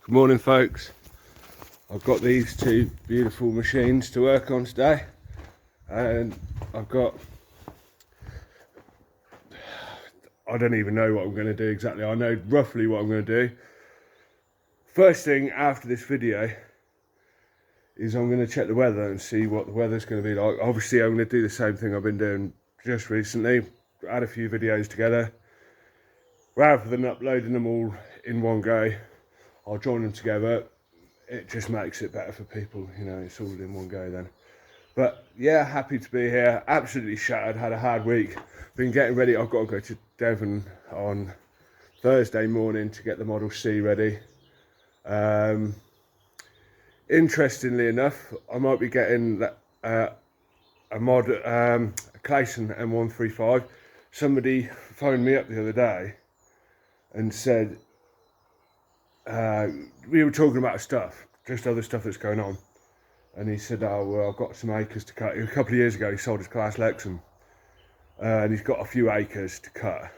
Good morning, folks. I've got these two beautiful machines to work on today, and I don't even know what I'm going to do exactly. I know roughly what I'm going to do. First thing after this video is I'm going to check the weather and see what the weather's going to be like. Obviously I'm going to do the same thing I've been doing just recently, add a few videos together. Rather than uploading them all in one go, I'll join them together. It just makes it better for people, you know, it's all in one go then. But yeah, happy to be here. Absolutely shattered, had a hard week. Been getting ready. I've got to go to Devon on Thursday morning to get the Model C ready. Interestingly enough, I might be getting a Gleaner M135. Somebody phoned me up the other day and said, we were talking about stuff, just other stuff that's going on, and he said, oh well, I've got some acres to cut. A couple of years ago he sold his Class Lexan, and he's got a few acres to cut,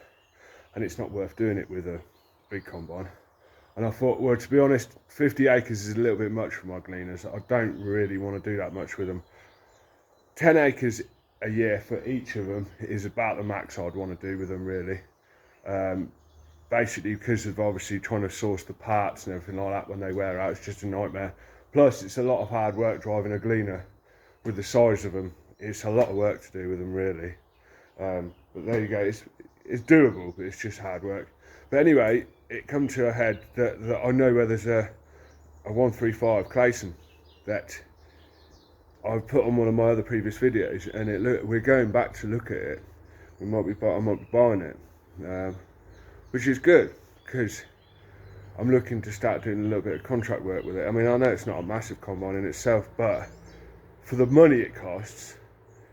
and it's not worth doing it with a big combine. And I thought, well, to be honest, 50 acres is a little bit much for my Gleaners. I don't really want to do that much with them. 10 acres a year for each of them is about the max I'd want to do with them, really. Basically because of obviously trying to source the parts and everything like that when they wear out, it's just a nightmare. Plus it's a lot of hard work driving a Gleaner with the size of them. It's a lot of work to do with them, really. But there you go, it's doable, but it's just hard work. But anyway, it come to a head that I know where there's a 135 Clayson that I've put on one of my other previous videos, and we're going back to look at it. I might be buying it. Which is good, because I'm looking to start doing a little bit of contract work with it. I mean, I know it's not a massive combine in itself, but for the money it costs,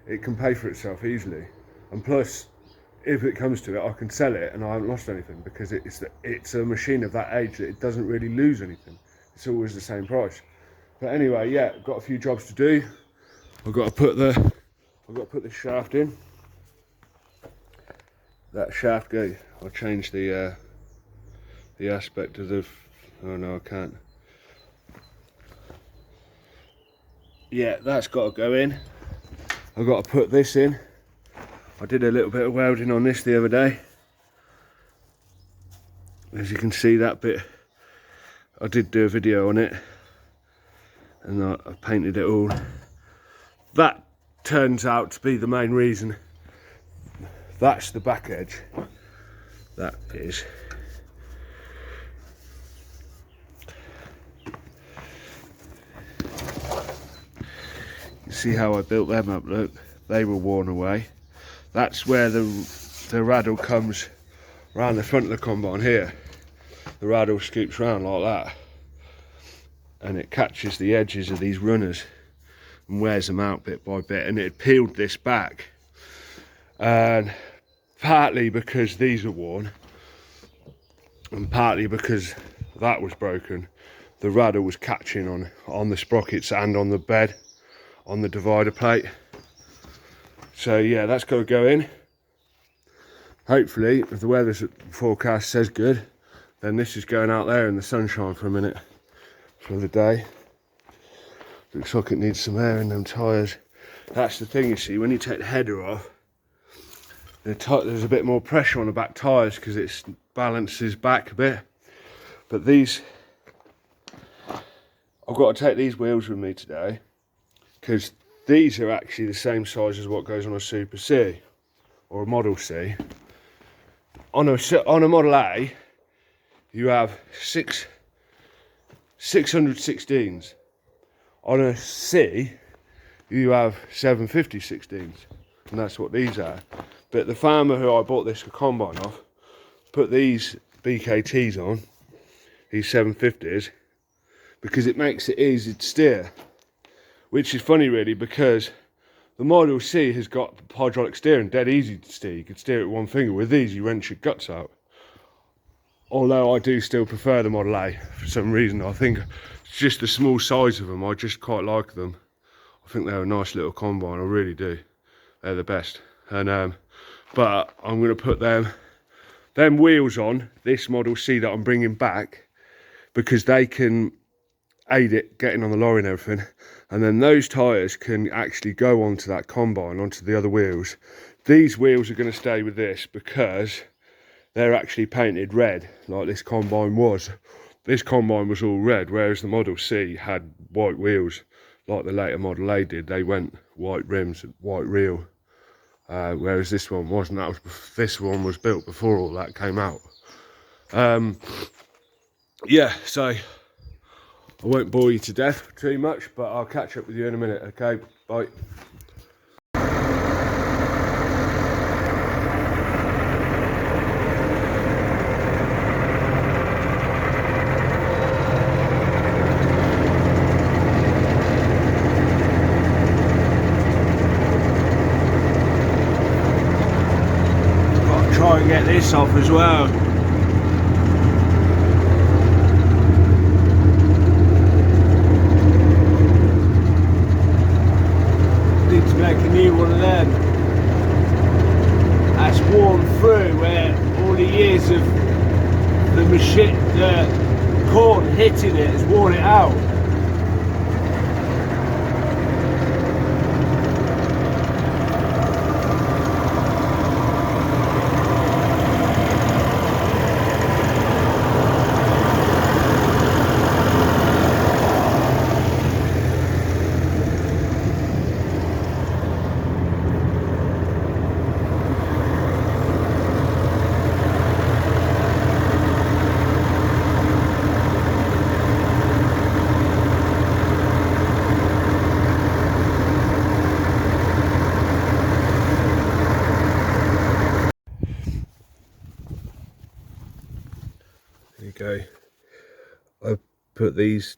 it can pay for itself easily. And plus, if it comes to it, I can sell it and I haven't lost anything, because it's a machine of that age that it doesn't really lose anything. It's always the same price. But anyway, yeah, I've got a few jobs to do. I've got to put the shaft in. That shaft goes. I'll change the aspect of the. Oh no, I can't. Yeah, that's got to go in. I've got to put this in. I did a little bit of welding on this the other day. As you can see, that bit, I did do a video on it, and I painted it all. That turns out to be the main reason. That's the back edge. That is. You see how I built them up, look. They were worn away. That's where the raddle comes around the front of the combine here. The raddle scoops round like that. And it catches the edges of these runners and wears them out bit by bit. And it peeled this back. And partly because these are worn, and partly because that was broken, the raddle was catching on the sprockets and on the bed, on the divider plate. So yeah, that's got to go in. Hopefully, if the weather's forecast says good, then this is going out there in the sunshine for a minute for the day. Looks like it needs some air in them tyres. That's the thing, you see, when you take the header off, there's a bit more pressure on the back tyres because it balances back a bit. But these, I've got to take these wheels with me today, because these are actually the same size as what goes on a Super C or a Model C. On a Model A, you have 616s. On a C, you have 750/16s, and that's what these are. But the farmer who I bought this combine off put these BKTs on, these 750s, because it makes it easy to steer. Which is funny, really, because the Model C has got hydraulic steering, dead easy to steer. You can steer it with one finger. With these, you wrench your guts out. Although I do still prefer the Model A for some reason. I think it's just the small size of them. I just quite like them. I think they're a nice little combine. I really do. They're the best. And but I'm going to put them wheels on this Model C that I'm bringing back, because they can aid it getting on the lorry and everything. And then those tyres can actually go onto that combine, onto the other wheels. These wheels are going to stay with this because they're actually painted red, like this combine was. This combine was all red, whereas the Model C had white wheels, like the later Model A did. They went white rims, white reel, whereas this one wasn't. This one was built before all that came out. Yeah, so I won't bore you to death too much, but I'll catch up with you in a minute, okay? Bye. Got to try and get this off as well. Make a new one of them. That's worn through, where all the years of the corn hitting it has worn it out. There you go. I put these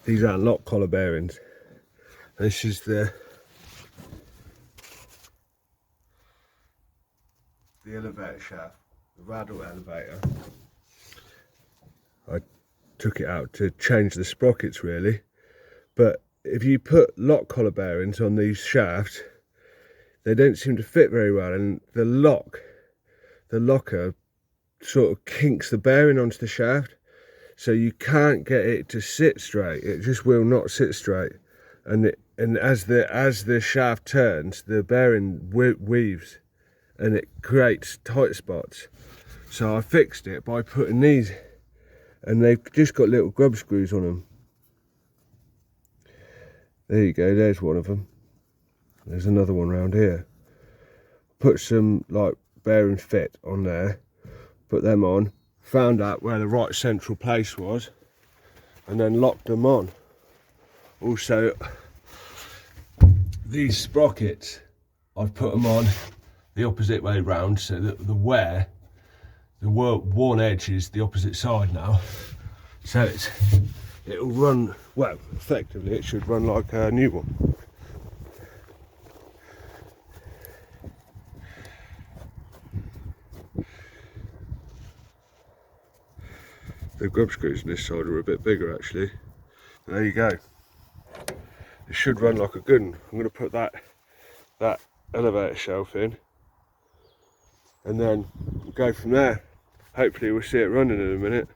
aren't lock collar bearings. This is the elevator shaft, the raddle elevator. I took it out to change the sprockets really, but if you put lock collar bearings on these shafts, they don't seem to fit very well, and the locker sort of kinks the bearing onto the shaft, so you can't get it to sit straight. It just will not sit straight, and as the shaft turns, the bearing weaves and it creates tight spots. So I fixed it by putting these, and they've just got little grub screws on them. There you go, there's one of them. There's another one around here. Put some like bearing fit on there, put them on, found out where the right central place was, and then locked them on. Also, these sprockets, I've put them on the opposite way round, so that the worn edge is the opposite side now. So it'll run, well, effectively it should run like a new one. The grub screws on this side are a bit bigger actually. There you go. It should run like a good one. I'm going to put that elevator shelf in, and then we'll go from there. Hopefully we'll see it running in a minute.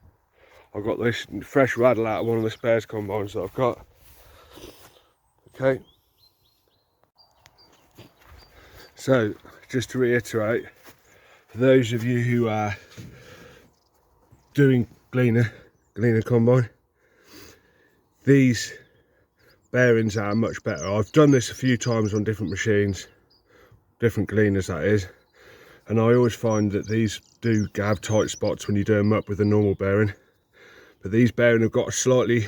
I've got this fresh raddle out of one of the spares combines that I've got. Okay. So, just to reiterate, for those of you who are doing Gleaner combine, these bearings are much better. I've done this a few times on different machines, different Gleaners that is, and I always find that these do have tight spots when you do them up with a normal bearing. But these bearings have got a slightly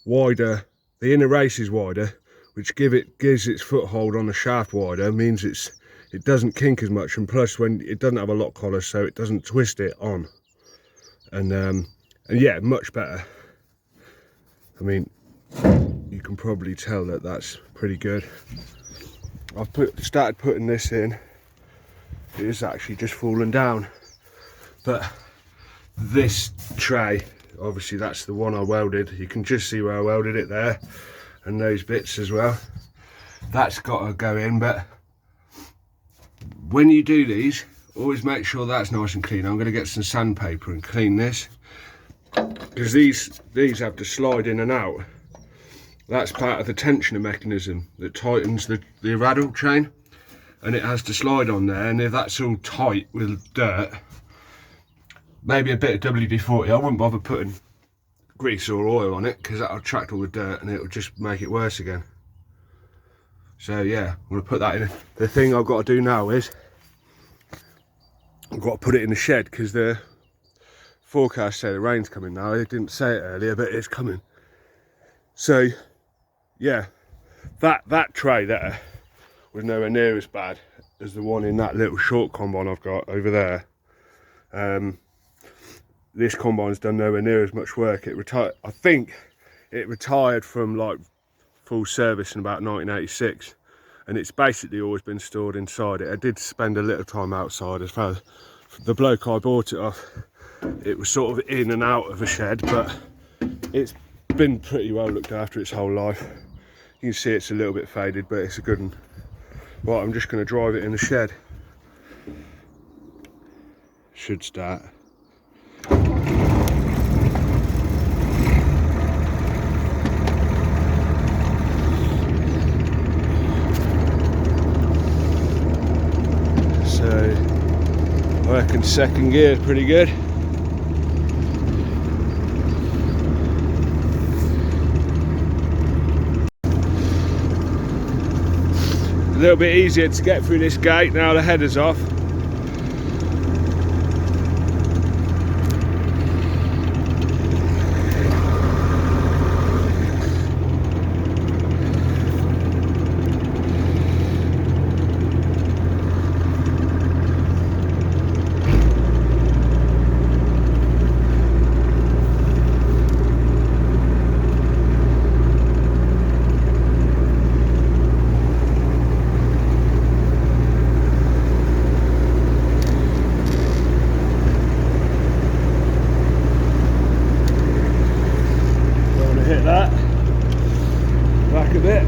wider, the inner race is wider, which gives its foothold on the shaft wider, means it doesn't kink as much, and plus when it doesn't have a lock collar, so it doesn't twist it on. And yeah, much better. I mean, you can probably tell that that's pretty good. I've started putting this in. It is actually just falling down, but this tray, obviously that's the one I welded. You can just see where I welded it there, and those bits as well. That's got to go in, but when you do these, always make sure that's nice and clean. I'm going to get some sandpaper and clean this, because these have to slide in and out. That's part of the tensioner mechanism that tightens the raddle chain, and it has to slide on there. And if that's all tight with dirt, maybe a bit of WD-40, I wouldn't bother putting grease or oil on it, because that'll attract all the dirt and it'll just make it worse again. So yeah, I'm going to put that in. The thing I've got to do now is I've got to put it in the shed, because the forecast say the rain's coming now. They didn't say it earlier, but it's coming. So yeah, that tray there was nowhere near as bad as the one in that little short combine I've got over there. This combine's done nowhere near as much work. It retired, I think it retired from like full service in about 1986, and it's basically always been stored inside it. I did spend a little time outside. As far as the bloke I bought it off, it was sort of in and out of a shed, but it's been pretty well looked after its whole life. You can see it's a little bit faded, but it's a good one. Right, I'm just going to drive it in the shed. Should start. I reckon second gear is pretty good. A little bit easier to get through this gate now the header's off. Back a bit.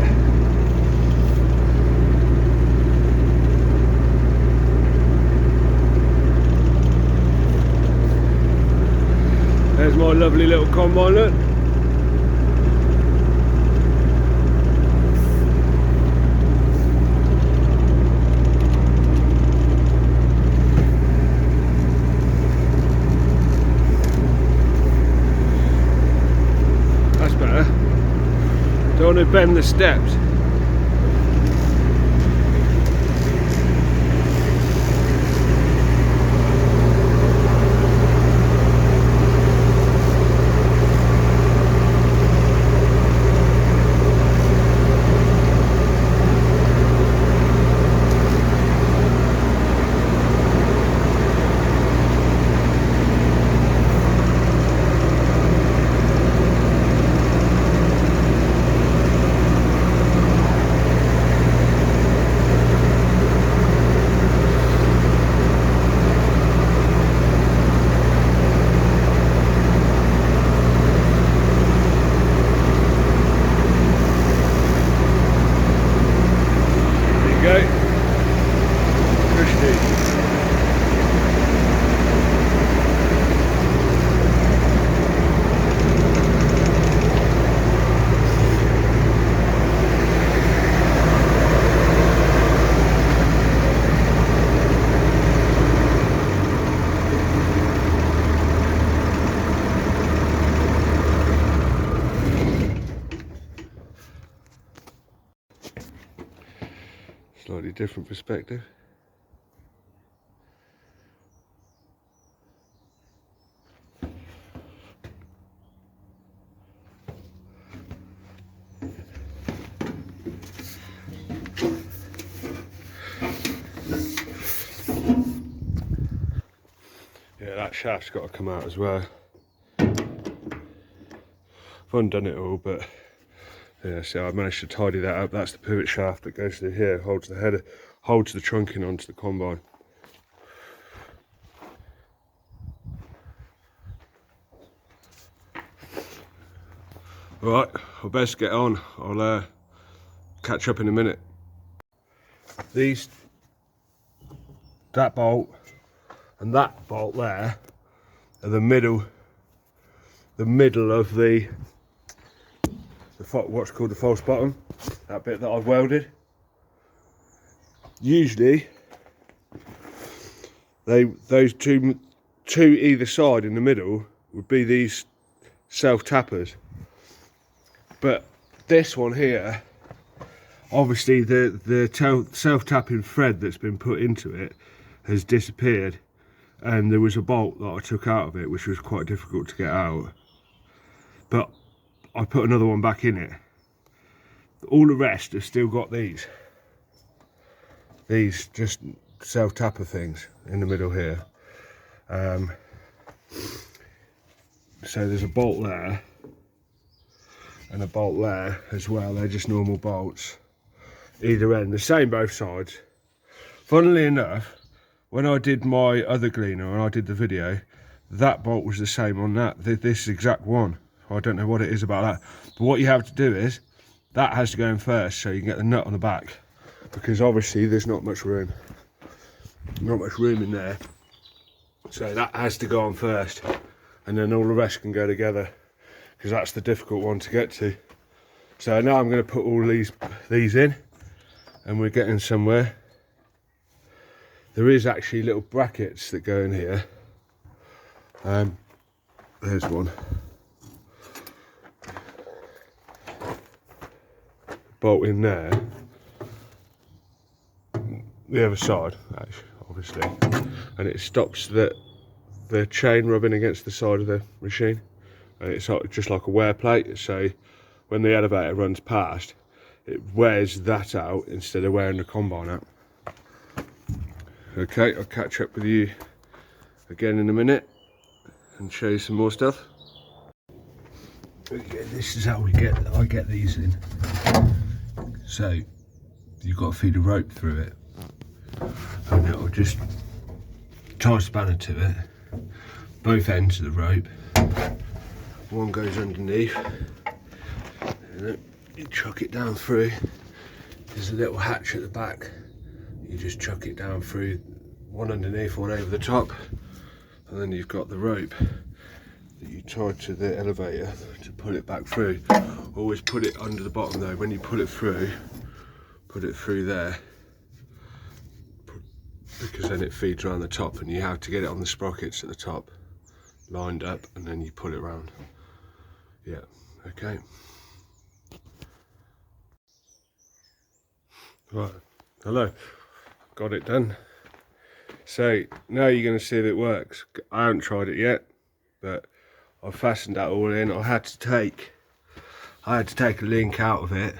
There's my lovely little combine, look. That's better. Don't want to bend the steps. Slightly different perspective. Yeah, that shaft's got to come out as well. I've undone it all, but yeah, so I managed to tidy that up. That's the pivot shaft that goes through here, holds the header, holds the trunking onto the combine. Right, I'll best get on. I'll catch up in a minute. That bolt and that bolt there are the middle the middle of the what's called the false bottom, that bit that I've welded. Usually those two either side in the middle would be these self-tappers, but this one here, obviously the self-tapping thread that's been put into it has disappeared, and there was a bolt that I took out of it which was quite difficult to get out, but I put another one back in it. All the rest have still got these just self-tapper things in the middle here. So there's a bolt there and a bolt there as well. They're just normal bolts either end, the same both sides. Funnily enough, when I did my other Gleaner and I did the video, that bolt was the same on that, this exact one. I don't know what it is about that, but what you have to do is that has to go in first so you can get the nut on the back, because obviously there's not much room in there, so that has to go on first, and then all the rest can go together, because that's the difficult one to get to. So now I'm going to put all these in, and we're getting somewhere. There is actually little brackets that go in here. There's one. Bolt in there. The other side, actually, obviously, and it stops the chain rubbing against the side of the machine, and it's just like a wear plate, so when the elevator runs past it wears that out instead of wearing the combine out. Okay, I'll catch up with you again in a minute and show you some more stuff. Okay, this is how I get these in. So you've got to feed a rope through it, and it'll just tie a spanner to it, both ends of the rope. One goes underneath, and then you chuck it down through. There's a little hatch at the back. You just chuck it down through, one underneath, one over the top, and then you've got the rope that you tie to the elevator to pull it back through. Always put it under the bottom though. When you pull it through, put it through there, because then it feeds around the top, and you have to get it on the sprockets at the top lined up, and then you pull it around. Yeah, okay. Right, hello, got it done. So now you're going to see if it works. I haven't tried it yet, but I fastened that all in. I had to take a link out of it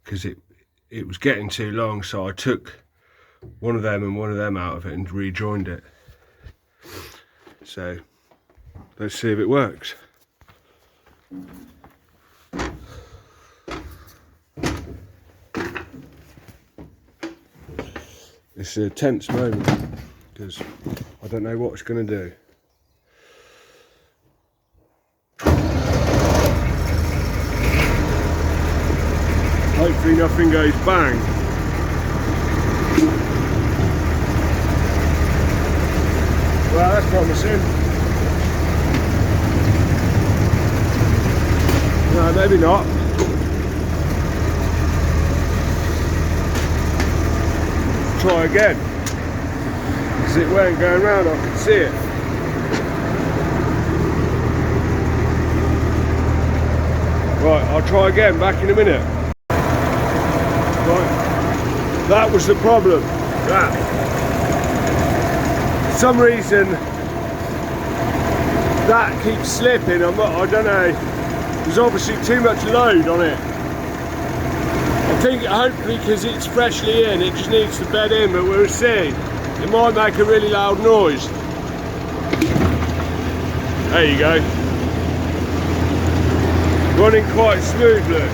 because it was getting too long, so I took one of them and one of them out of it and rejoined it. So let's see if it works. It's a tense moment because I don't know what it's going to do. Hopefully nothing goes bang. Well, that's promising. No, maybe not. Try again, because it weren't going round, I could see it. Right, I'll try again, back in a minute. Right, that was the problem. That, for some reason, that keeps slipping. I don't know, there's obviously too much load on it. I think hopefully because it's freshly in, it just needs to bed in, but we'll see. It might make a really loud noise. There you go. Running quite smoothly.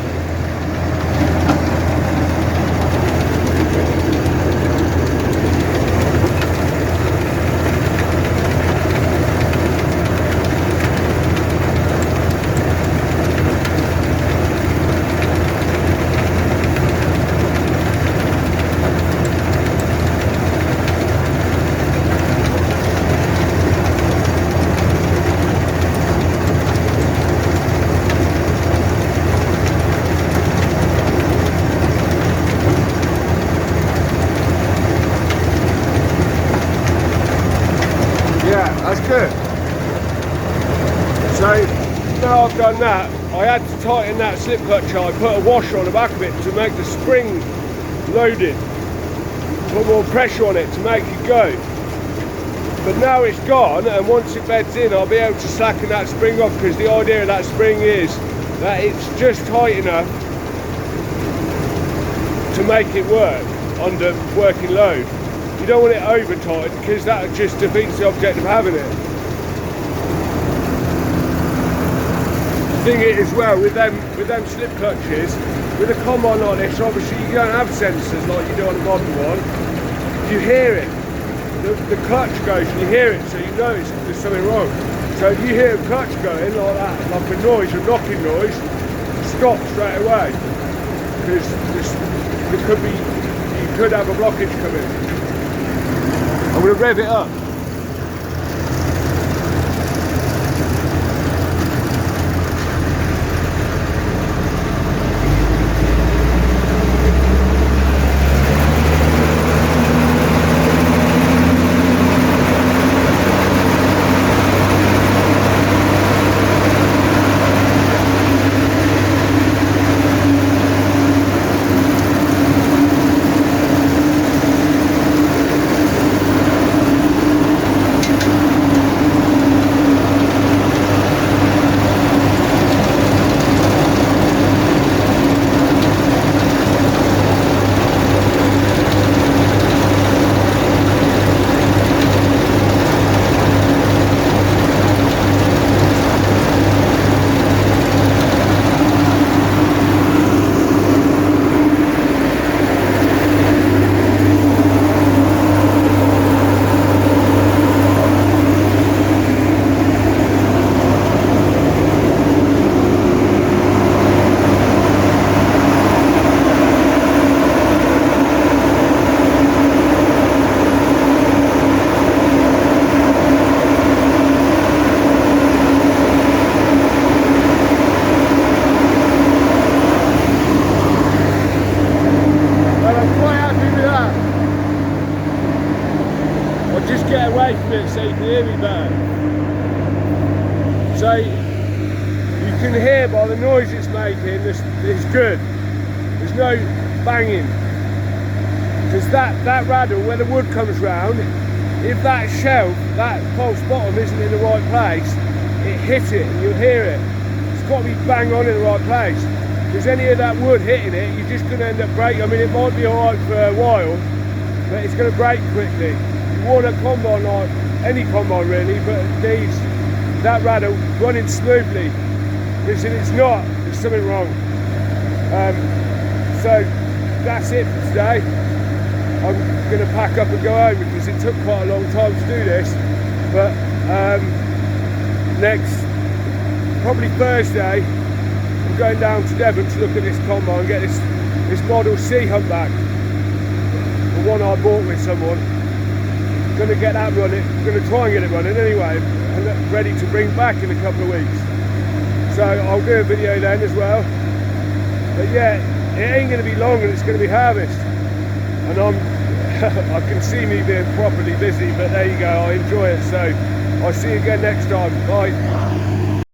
So now I've done that, I had to tighten that slip clutch. I put a washer on the back of it to make the spring loaded, put more pressure on it to make it go. But now it's gone, and once it beds in, I'll be able to slacken that spring off, because the idea of that spring is that it's just tight enough to make it work under working load. You don't want it over tight, because that just defeats the object of having it. The thing is as well with them slip clutches, with a combine like this, obviously you don't have sensors like you do on a modern one. You hear it. The clutch goes and you hear it, so you know there's something wrong. So if you hear a clutch going like that, like a noise, a knocking noise, stop straight away, because you could have a blockage coming. I'm going to rev it up. Get away from it so you can hear me better. So you can hear by the noise it's making, it's good. There's no banging. Because that raddle, where the wood comes round, if that shelf, that false bottom isn't in the right place, it hits it and you'll hear it. It's got to be bang on in the right place. If there's any of that wood hitting it, you're just going to end up breaking. I mean, it might be alright for a while, but it's going to break quickly. Want a combine, like any combine really, but that raddle running smoothly, because if it's not, there's something wrong. So that's it for today. I'm going to pack up and go home, because it took quite a long time to do this, but next, probably Thursday, I'm going down to Devon to look at this combine and get this Model C humpback, the one I bought with someone. Going to get that running, going to try and get it running anyway, and ready to bring back in a couple of weeks. So I'll do a video then as well. But yeah, it ain't going to be long, and it's going to be harvest. And I can see me being properly busy, but there you go, I enjoy it. So I'll see you again next time. Bye.